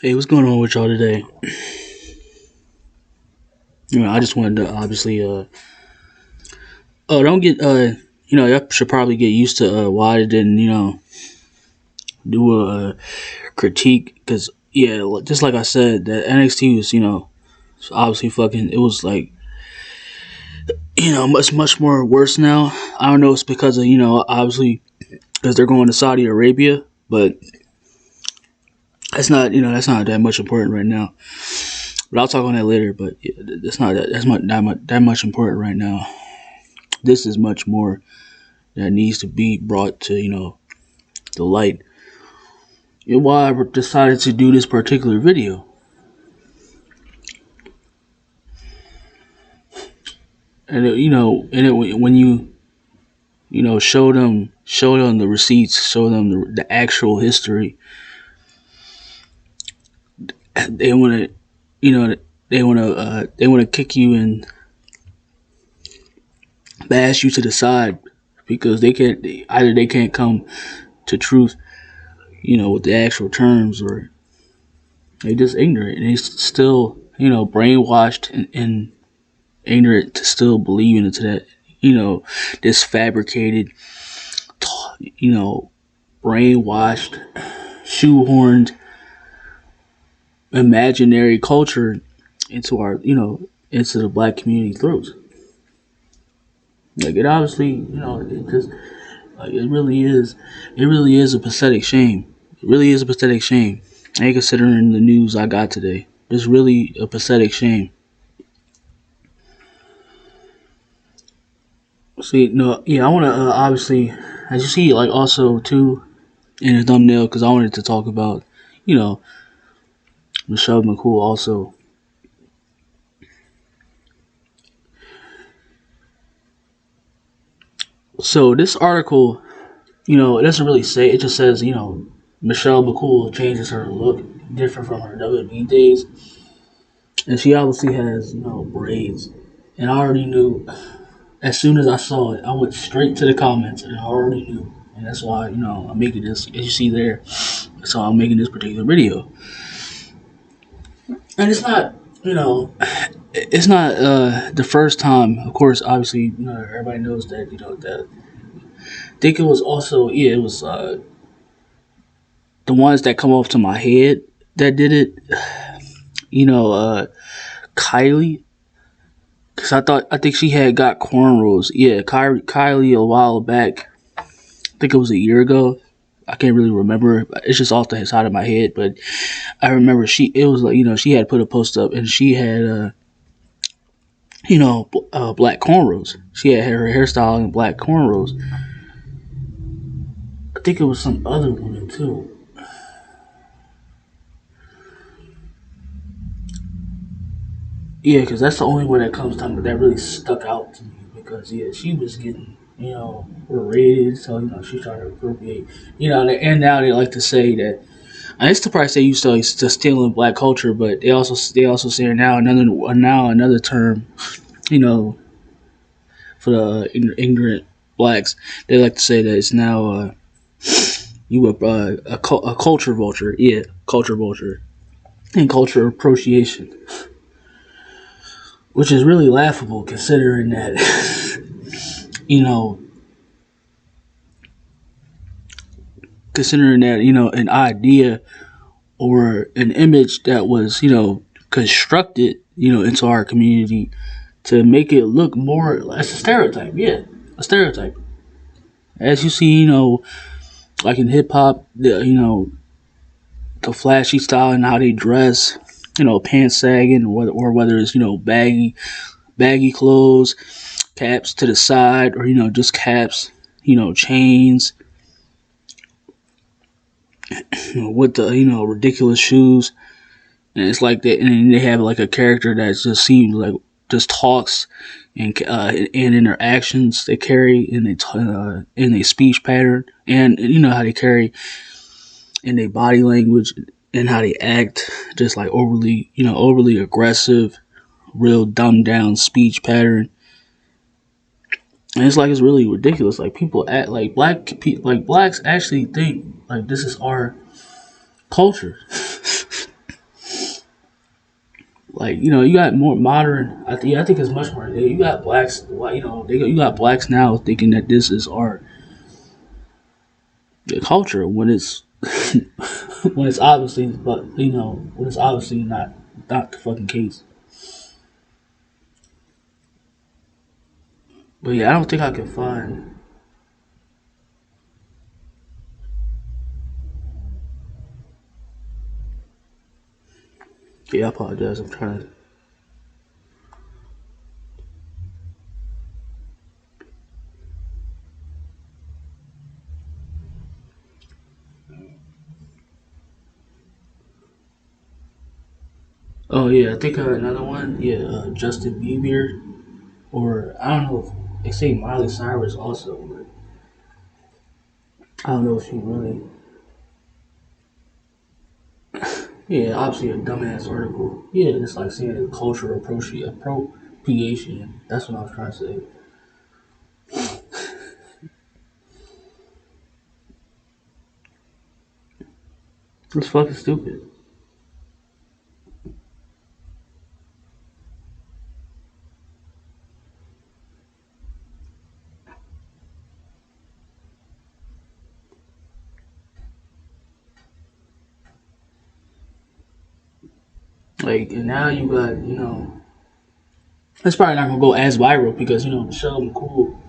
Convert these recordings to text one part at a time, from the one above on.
Hey, what's going on with y'all today? I just wanted to obviously, don't get, y'all should probably get used to why I didn't, do a critique because, yeah, just like I said, the NXT was, obviously fucking. It was like, much more worse now. I don't know. It's because of, obviously because they're going to Saudi Arabia, but that's not that much important right now. But I'll talk on that later. But yeah, that's not that much important right now. This is much more that needs to be brought to the light. And why I decided to do this particular video, and when show them the receipts, show them the actual history, they want to they want to kick you and bash you to the side because they can't come to truth, with the actual terms, or they just ignorant and they still brainwashed and ignorant to still believing into that, this fabricated, brainwashed, shoehorned, imaginary culture into our, into the black community throats. Like it obviously, it just, like it really is a pathetic shame. It really is a pathetic shame. And considering the news I got today, it's really a pathetic shame. See, no, yeah, I want to obviously, as you see, like also too in the thumbnail, because I wanted to talk about, you know, Mccool also. So this article, it doesn't really say. It just says, Mccool changes her look different from her WWE days, and she obviously has, braids. And I already knew as soon as I saw it, I went straight to the comments, and I already knew. And that's why, I'm making this, as you see there, that's why I'm making this particular video. And it's not, it's not the first time. Of course, obviously, everybody knows that, that. I think it was also, yeah, it was the ones that come off to my head that did it. Kylie, because I think she had got cornrows. Yeah, Kylie a while back. I think it was a year ago. I can't really remember. It's just off the side of my head, but I remember it was like, she had put a post up and she had black cornrows. She had her hairstyle in black cornrows. I think it was some other woman too. Yeah, because that's the only one that comes to me that really stuck out to me. Because yeah, she was getting berated, so she's trying to appropriate, and now they like to say that. And it's the price they used to stealing black culture, but they also say another term, you know, for the ignorant blacks. They like to say that it's now you a culture vulture, yeah, culture vulture, and culture appropriation, which is really laughable considering that an idea or an image that was constructed into our community to make it look more as a stereotype. Yeah, a stereotype. As you see, like in hip hop, the flashy style and how they dress, pants sagging, or whether it's baggy clothes, caps to the side, or just caps, chains, with the ridiculous shoes, and it's like that. And they have like a character that just seems like just talks and in their actions they carry in their speech pattern, and how they carry in their body language and how they act, just like overly aggressive, real dumbed down speech pattern. And it's like it's really ridiculous. Like people act like blacks actually think like this is our culture. Like, you got more modern. I think it's much more. You got blacks. You got blacks now thinking that this is our culture when it's when it's obviously, but when it's obviously not the fucking case. But yeah, I don't think I can find. Yeah, I apologize. I'm trying to. Oh yeah, I think another one. Yeah, Justin Bieber, or I don't know if they say Miley Cyrus also, but I don't know if she really. Yeah, obviously a dumbass article. Yeah, it's like saying cultural appropriation. That's what I was trying to say. It's fucking stupid. Like, and now you got, it's probably not gonna go as viral because Michelle McCool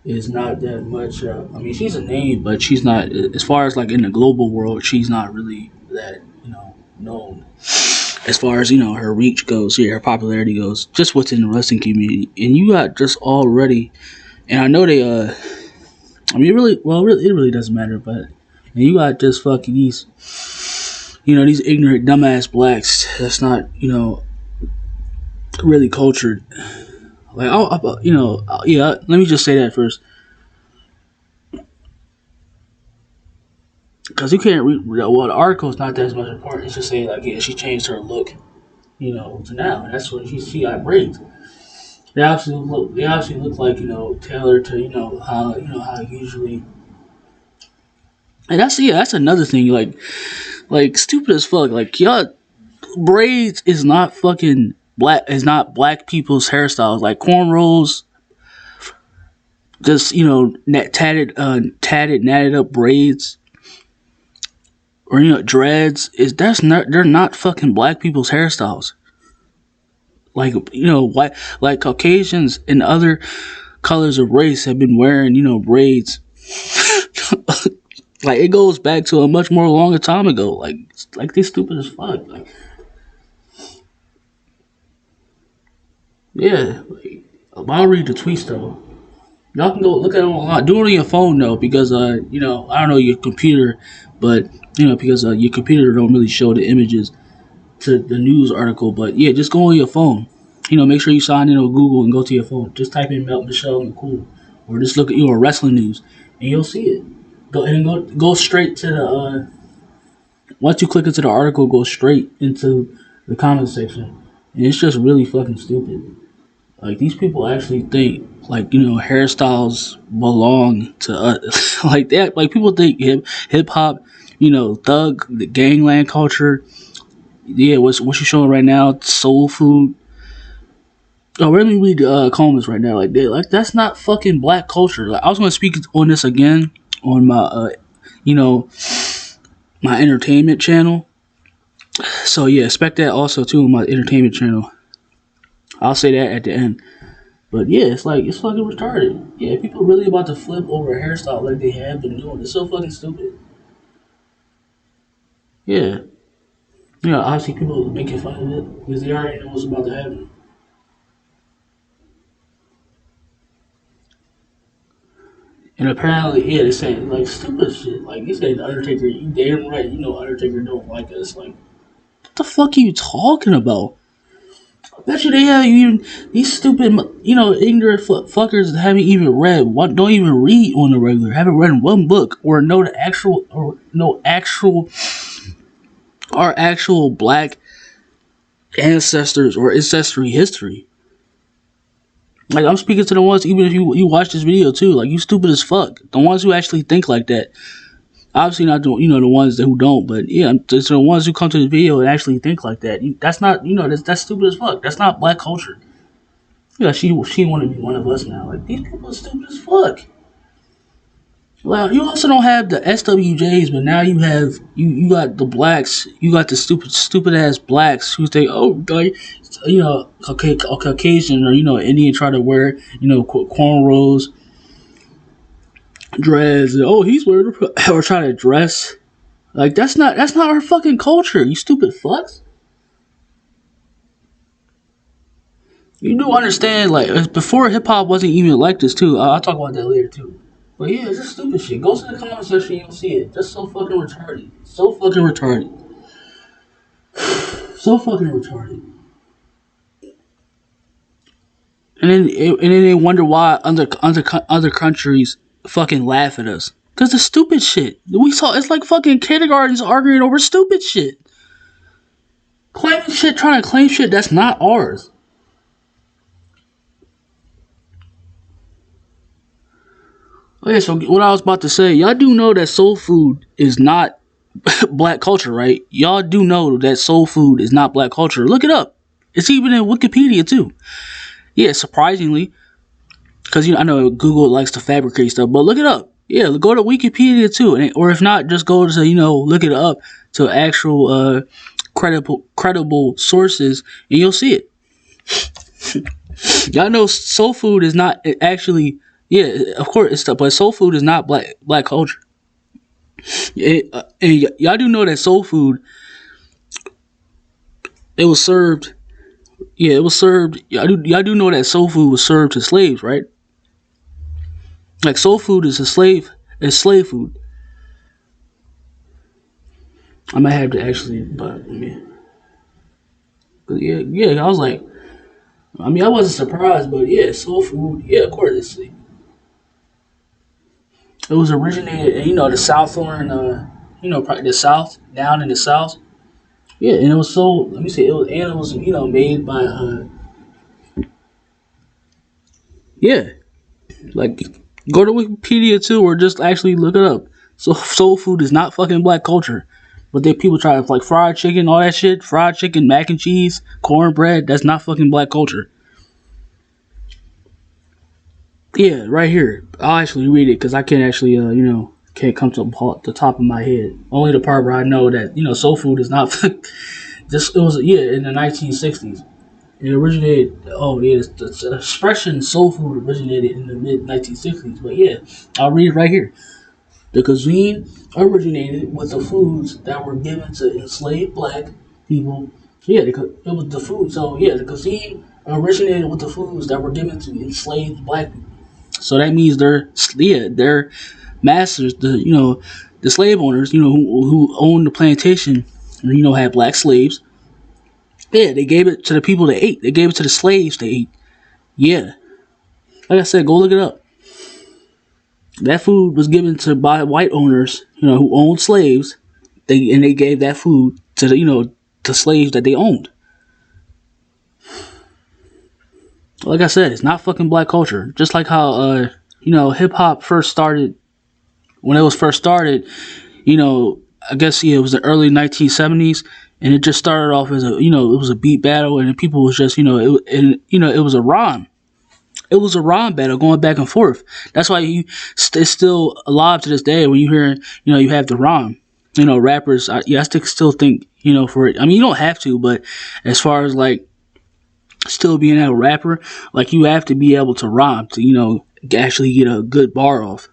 is not that much. I mean, she's a name, but she's not as far as like in the global world. She's not really that known as far as her reach goes. Yeah, her popularity goes just within the wrestling community. And you got just already, and I know they. I mean, it really doesn't matter, but and you got just fucking these ignorant dumbass blacks that's not really cultured. Like, yeah. Let me just say that first, because you can't read. Well, the article is not that much important. It's just saying like, yeah, she changed her look, to now. And that's when she got braids. They obviously look like tailored to how usually. And that's another thing. Like stupid as fuck. Like y'all, braids is not fucking black. Is not black people's hairstyles. Like cornrows, just tatted, natted up braids, or dreads. They're not fucking black people's hairstyles. Like white, like Caucasians and other colors of race have been wearing braids. Like it goes back to a much more longer time ago. Like they stupid as fuck. Like yeah, like, I'll read the tweets though. Y'all can go look at it online. Do it on your phone though, because I don't know your computer, but because your computer don't really show the images to the news article. But yeah, just go on your phone. Make sure you sign in on Google and go to your phone. Just type in Michelle McCool, or just look at your wrestling news, and you'll see it. Go straight to the. Once you click into the article, go straight into the comment section, and it's just really fucking stupid. Like these people actually think like hairstyles belong to us like that. Like people think hip hop, thug, the gangland culture. Yeah, what's you showing right now? Soul food. Oh, let me read comments right now. Like that's not fucking black culture. Like I was gonna speak on this again on my you know my entertainment channel. So yeah, expect that also too on my entertainment channel. I'll say that at the end. But yeah, it's fucking retarded. Yeah, people really about to flip over a hairstyle like they have been doing. It's so fucking stupid. Yeah. Obviously people making fun of it because they already know what's about to happen. And apparently, yeah, they saying like stupid shit. Like they say the Undertaker, you damn right, Undertaker don't like us. Like, what the fuck are you talking about? I bet you they have even these stupid, ignorant fuckers haven't even read, what don't even read on the regular, haven't read one book or know the actual or no actual our actual black ancestors or ancestry history. Like I'm speaking to the ones, even if you watch this video too, like you stupid as fuck. The ones who actually think like that. Obviously not the the ones who don't, but yeah, it's the ones who come to the video and actually think like that. That's not that's stupid as fuck. That's not black culture. Yeah, she want to be one of us now. Like these people are stupid as fuck. Well, you also don't have the SWJs, but now you got the blacks. You got the stupid ass blacks who think, oh, like Caucasian or Indian try to wear cornrows, dreads. And, oh, he's wearing or trying to dress like that's not our fucking culture. You stupid fucks. You do understand, like, before hip hop wasn't even like this, too. I'll talk about that later, too. But yeah, it's just stupid shit. Go to the comment section, you'll see it. Just so fucking retarded. So fucking retarded. So fucking retarded. And then they wonder why other countries fucking laugh at us. Cause the stupid shit. We saw, it's like fucking kindergartens arguing over stupid shit. Trying to claim shit that's not ours. Okay, so what I was about to say, y'all do know that soul food is not black culture, right? Y'all do know that soul food is not black culture. Look it up. It's even in Wikipedia too. Yeah, surprisingly, because I know Google likes to fabricate stuff, but look it up. Yeah, go to Wikipedia too, or if not, just go to look it up to actual credible sources, and you'll see it. Y'all know soul food is not actually. Yeah, of course it's but soul food is not black culture. And y'all do know that soul food, it was served. Yeah, it was served. Y'all do know that soul food was served to slaves, right? Like soul food is it's slave food. I might have to actually, but yeah. I was like, I wasn't surprised, but yeah, soul food. Yeah, of course it was originated in the southern, probably the south, down in the south. Yeah, and it was so. Let me see. It was made by yeah, like go to Wikipedia too, or just actually look it up. So soul food is not fucking black culture, but then people try to like fried chicken, all that shit, fried chicken, mac and cheese, cornbread. That's not fucking black culture. Yeah, right here. I'll actually read it because I can't actually can't come to the top of my head. Only the part where I know that soul food is not. This it was in the 1960s. It originated. Oh yeah, the expression soul food originated in the mid 1960s. But yeah, I'll read it right here. The cuisine originated with the foods that were given to enslaved black people. Yeah, it was the food. So yeah, the cuisine originated with the foods that were given to enslaved black people. So that means their masters, the slave owners, who owned the plantation, had black slaves. Yeah, they gave it to the people that ate. They gave it to the slaves to eat. Yeah, like I said, go look it up. That food was given to by white owners, who owned slaves. They gave that food to the slaves that they owned. Like I said, it's not fucking black culture. Just like how hip hop first started. When it was first started, I guess it was the early 1970s, and it just started off as it was a beat battle, and people was just it was a rhyme. It was a rhyme battle going back and forth. That's why it's still alive to this day. When you hear you have the rhyme. Rappers. I still think for it. I mean, you don't have to, but as far as like still being a rapper, like you have to be able to rhyme to actually get a good bar off.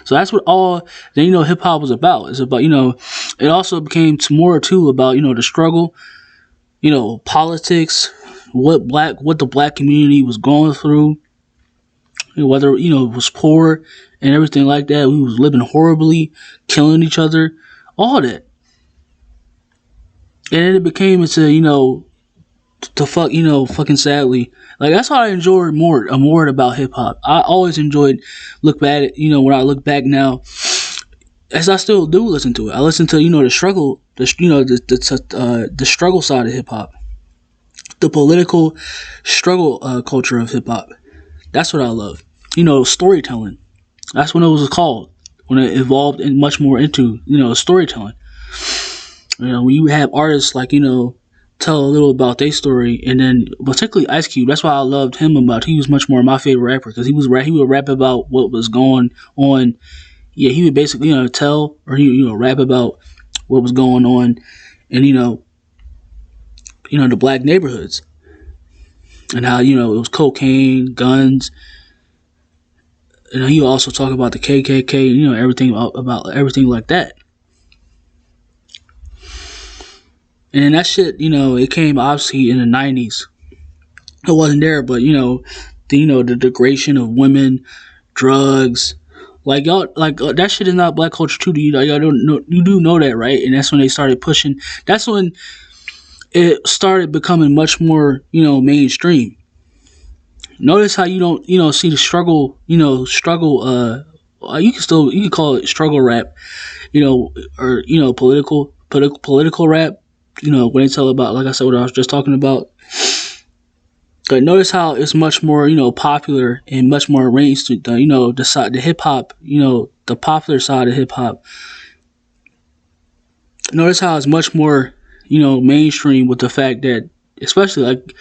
So that's what all hip hop was about. It's about it also became more too about the struggle, politics, what the black community was going through, whether it was poor and everything like that. We was living horribly, killing each other, all that, and then it became into to fucking sadly. Like that's how I enjoyed more about hip hop. I always enjoyed look back at when I look back now, as I still do listen to it. I listen to the struggle, the struggle side of hip hop, the political struggle culture of hip hop. That's what I love. Storytelling. That's what it was called. when it evolved and much more into storytelling. When you have artists like tell a little about their story, and then particularly Ice Cube. That's why I loved him about. He was much more my favorite rapper because he would rap about what was going on. Yeah, he would basically tell or he rap about what was going on, and the black neighborhoods and how it was cocaine, guns. And he would also talk about the KKK, everything about everything like that. And that shit, it came obviously in the '90s. It wasn't there, but the degradation of women, drugs, like y'all, like that shit is not black culture too. Y'all don't know, you do know that, right? And that's when they started pushing. That's when it started becoming much more, mainstream. Notice how you don't, see the struggle, you can call it struggle rap, or political rap, when they tell about, like I said, what I was just talking about. But notice how it's much more, popular and much more arranged to the hip hop, the popular side of hip hop. Notice how it's much more, mainstream with the fact that, especially like,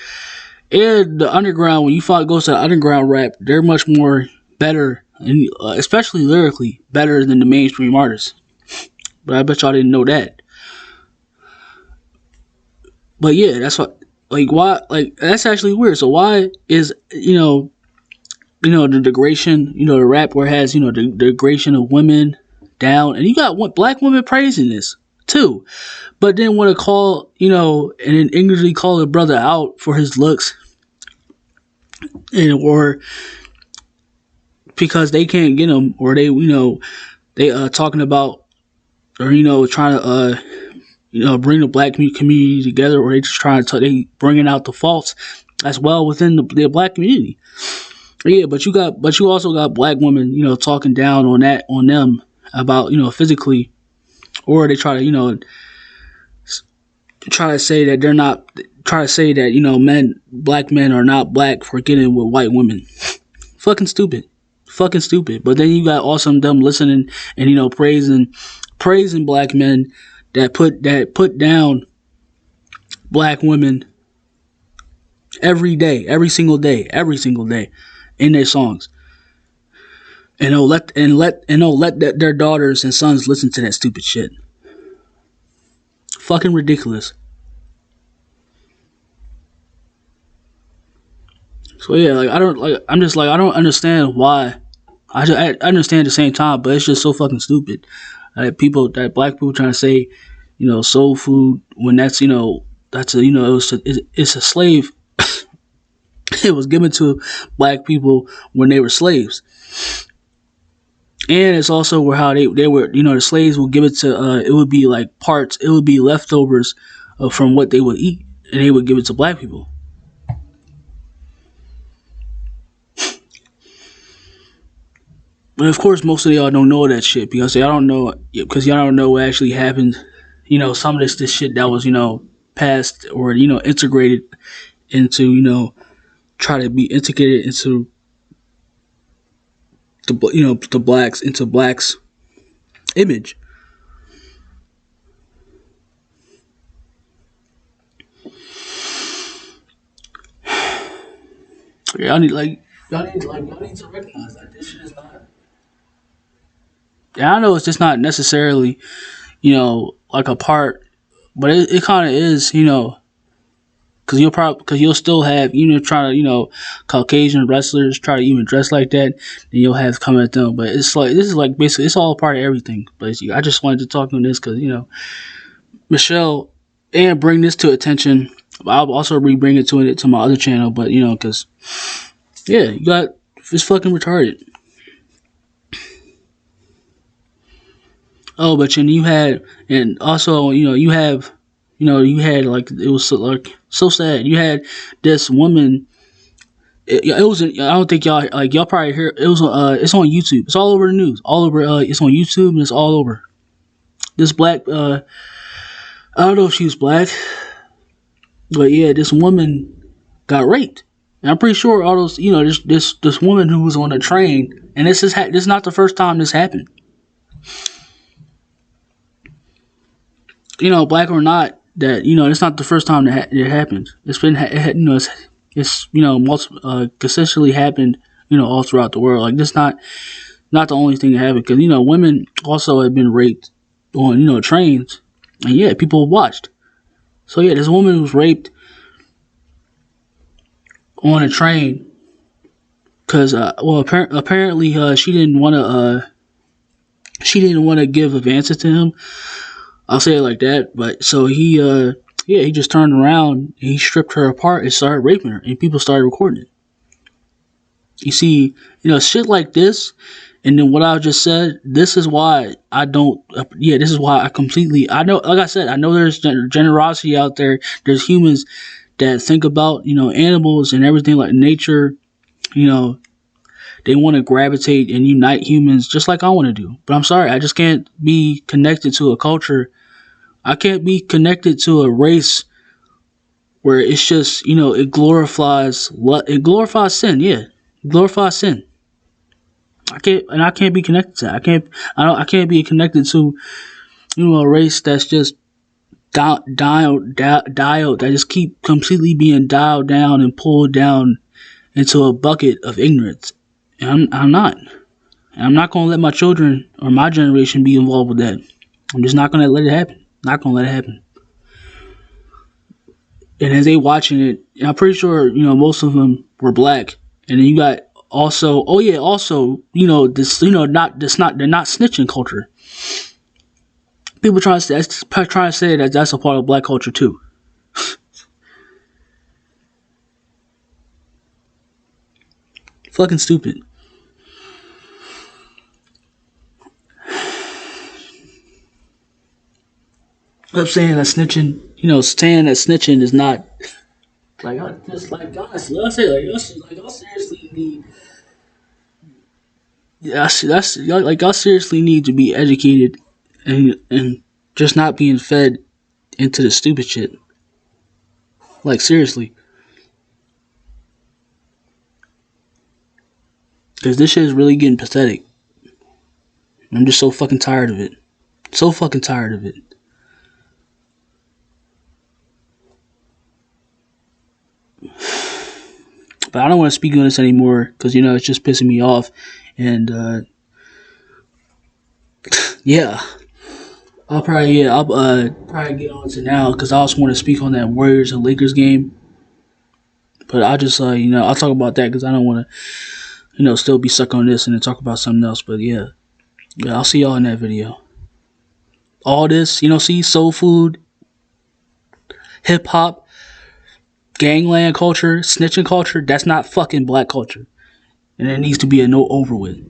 the underground, when you goes to the underground rap, they're much more better, and especially lyrically, better than the mainstream artists. But I bet y'all didn't know that. But yeah, that's what, like, why, like, that's actually weird. So why is, the degradation, the rap where it has, the degradation of women down, and you got black women praising this too, but then want to call, and then ignorantly call a brother out for his looks, and or because they can't get him, or they, they talking about, or trying to bring the black community together, or they just trying to they bringing out the faults as well within the black community. Yeah, but you also got black women, talking down on them about, physically, or they try to, try to say that they're not, try to say that, black men are not black for getting with white women. Fucking stupid. Fucking stupid. But then you got also them listening and, praising black men that put down black women every day, every single day in their songs. And they'll let their daughters and sons listen to that stupid shit. Fucking ridiculous. So yeah, like I'm just like, I don't understand why. I understand at the same time, but it's just so fucking stupid that black people trying to say, soul food, when that's that's a it's a slave. It was given to black people when they were slaves. And it's also where how they were, the slaves will give it to, it would be like parts, it would be leftovers from what they would eat, and they would give it to black people. But of course, most of y'all don't know that shit because y'all don't know what actually happened. Some of this shit that was, passed or, integrated into, try to be integrated into the blacks image. Y'all need to recognize that this shit is not. Yeah, I know it's just not necessarily, like a part, but it kind of is, because you'll still have, try to, Caucasian wrestlers try to even dress like that, then you'll have come at them. But it's like, this is like basically, it's all a part of everything. But I just wanted to talk on this because, Michelle, and bring this to attention. I'll also bring it to my other channel, but, because, yeah, it's fucking retarded. Oh, but you had, and also, you have, you had, like, it was so sad. You had this woman. It was. I don't think y'all probably hear. It was. It's on YouTube. It's all over the news. All over. It's on YouTube and it's all over. This black. I don't know if she was black, but yeah, this woman got raped. And I'm pretty sure all those. This woman who was on the train, and this is not the first time this happened. black or not, that it's not the first time that it happened. It's been it's consistently happened all throughout the world. Like this not the only thing that happened, because women also have been raped on trains, and yeah, people watched. So yeah, this woman was raped on a train because apparently she didn't want to give advances to him. I'll say it like that. But so he just turned around and he stripped her apart and started raping her, and people started recording it. You see, shit like this, and then what I just said. This is why I don't. This is why I completely. I know, like I said, I know there's generosity out there. There's humans that think about animals and everything, like nature. You know, they want to gravitate and unite humans just like I want to do. But I'm sorry, I just can't be connected to a culture. I can't be connected to a race where it's just it glorifies sin. Yeah, it glorifies sin. I can't be connected to that. I can't be connected to a race that's just dialed that just keep completely being dialed down and pulled down into a bucket of ignorance. And I'm not. And I'm not gonna let my children or my generation be involved with that. I'm just not gonna let it happen. Not gonna let it happen. And as they watching it, I'm pretty sure most of them were black. And then you got also, this not this not they're not snitching culture. People trying to say that that's a part of black culture too. Fucking stupid. I'm saying that snitching, is not like I just like guys. Let's say y'all seriously need. Yeah, that's like y'all seriously need to be educated and just not being fed into the stupid shit. Like seriously, because this shit is really getting pathetic. I'm just so fucking tired of it. So fucking tired of it. But I don't want to speak on this anymore because it's just pissing me off. And yeah, I'll probably get on to now because I also want to speak on that Warriors and Lakers game. But I just I'll talk about that because I don't want to still be stuck on this and then talk about something else. But yeah, I'll see y'all in that video. All this, see soul food, hip hop, gangland culture, snitching culture. That's not fucking black culture, and it needs to be over with.